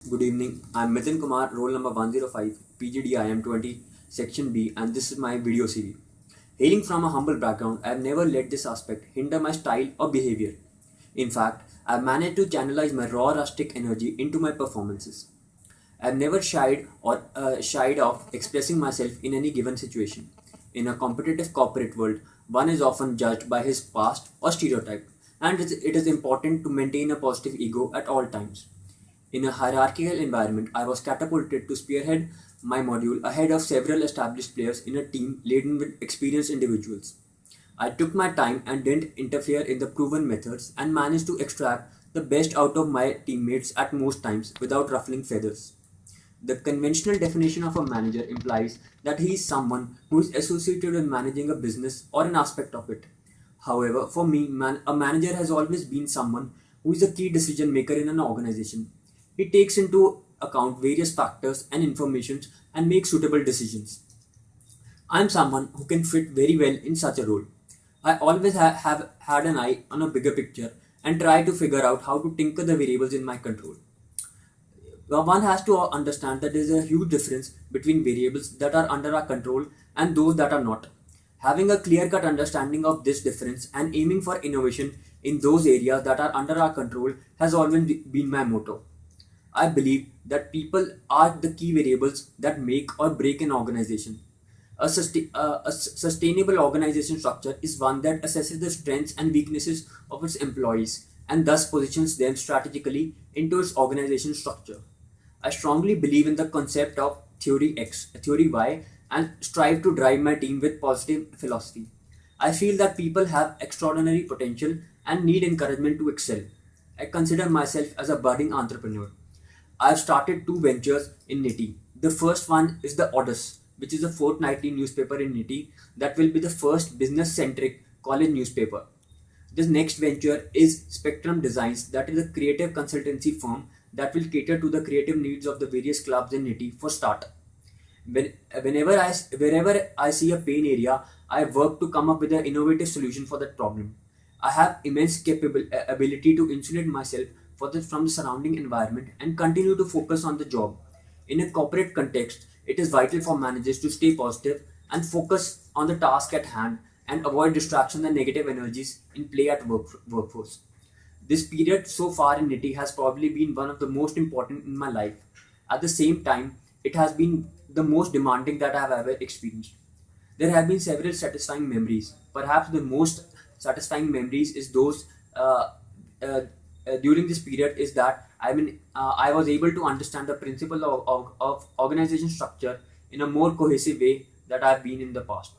Good evening. I'm Mithun Kumar, roll number 105, PGDIM 20, section B, and this is my video series. Hailing from a humble background, I have never let this aspect hinder my style or behavior. In fact, I've managed to channelize my raw rustic energy into my performances. I've never shied off expressing myself in any given situation. In a competitive corporate world, one is often judged by his past or stereotype, and it is important to maintain a positive ego at all times. In a hierarchical environment, I was catapulted to spearhead my module ahead of several established players in a team laden with experienced individuals. I took my time and didn't interfere in the proven methods and managed to extract the best out of my teammates at most times without ruffling feathers. The conventional definition of a manager implies that he is someone who is associated with managing a business or an aspect of it. However, for me, a manager has always been someone who is a key decision maker in an organization. He takes into account various factors and informations and makes suitable decisions. I am someone who can fit very well in such a role. I always have had an eye on a bigger picture and try to figure out how to tinker the variables in my control. One has to understand that there is a huge difference between variables that are under our control and those that are not. Having a clear cut understanding of this difference and aiming for innovation in those areas that are under our control has always been my motto. I believe that people are the key variables that make or break an organization. A sustainable organization structure is one that assesses the strengths and weaknesses of its employees and thus positions them strategically into its organization structure. I strongly believe in the concept of theory X, theory Y, and strive to drive my team with positive philosophy. I feel that people have extraordinary potential and need encouragement to excel. I consider myself as a budding entrepreneur. I've started two ventures in Nitty. The first one is the Odyssey, which is a fortnightly newspaper in Nitty that will be the first business centric college newspaper. This next venture is Spectrum Designs, that is a creative consultancy firm that will cater to the creative needs of the various clubs in Nitty for start. Wherever I see a pain area, I work to come up with an innovative solution for that problem. I have immense ability to insulate myself from the surrounding environment and continue to focus on the job. In a corporate context, it is vital for managers to stay positive and focus on the task at hand and avoid distraction and negative energies in play at workforce. This period so far in Nitty has probably been one of the most important in my life. At the same time, it has been the most demanding that I have ever experienced. There have been several satisfying memories. Perhaps the most satisfying memories is those uh, during this period is that I was able to understand the principle of organization structure in a more cohesive way that I've been in the past.